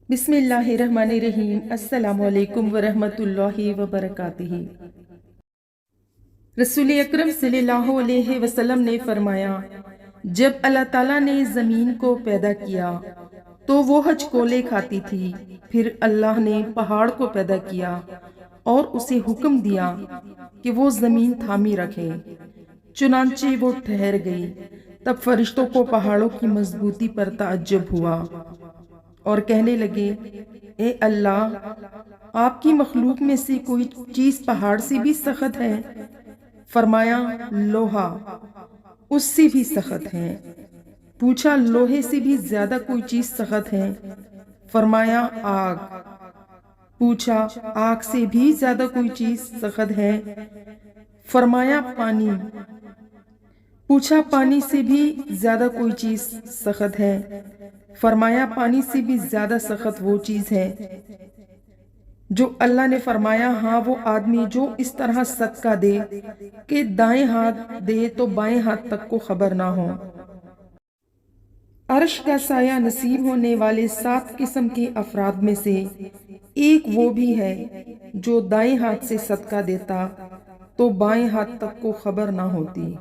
بسم اللہ الرحمن الرحیم۔ السلام علیکم ورحمۃ اللہ وبرکاتہ۔ رسول اکرم صلی اللہ علیہ وسلم نے فرمایا، جب اللہ تعالیٰ نے زمین کو پیدا کیا تو وہ ہچکولے کھاتی تھی، پھر اللہ نے پہاڑ کو پیدا کیا اور اسے حکم دیا کہ وہ زمین تھامی رکھے، چنانچہ وہ ٹھہر گئی۔ تب فرشتوں کو پہاڑوں کی مضبوطی پر تعجب ہوا اور کہنے لگے، اے اللہ، آپ کی مخلوق میں سے کوئی چیز پہاڑ سے بھی سخت ہے؟ فرمایا، لوہا اس سے بھی سخت ہے۔ پوچھا، لوہے سے بھی زیادہ کوئی چیز سخت ہے؟ فرمایا، آگ۔ پوچھا، آگ سے بھی زیادہ کوئی چیز سخت ہے؟ فرمایا، پانی۔ پوچھا، پانی سے بھی زیادہ کوئی چیز سخت ہے؟ فرمایا، پانی سے بھی زیادہ سخت وہ چیز ہے جو اللہ نے فرمایا، ہاں وہ آدمی جو اس طرح صدقہ دے کہ دائیں ہاتھ دے تو بائیں ہاتھ تک کو خبر نہ ہو۔ عرش کا سایہ نصیب ہونے والے 7 قسم کے افراد میں سے ایک وہ بھی ہے جو دائیں ہاتھ سے صدقہ دیتا تو بائیں ہاتھ تک کو خبر نہ ہوتی۔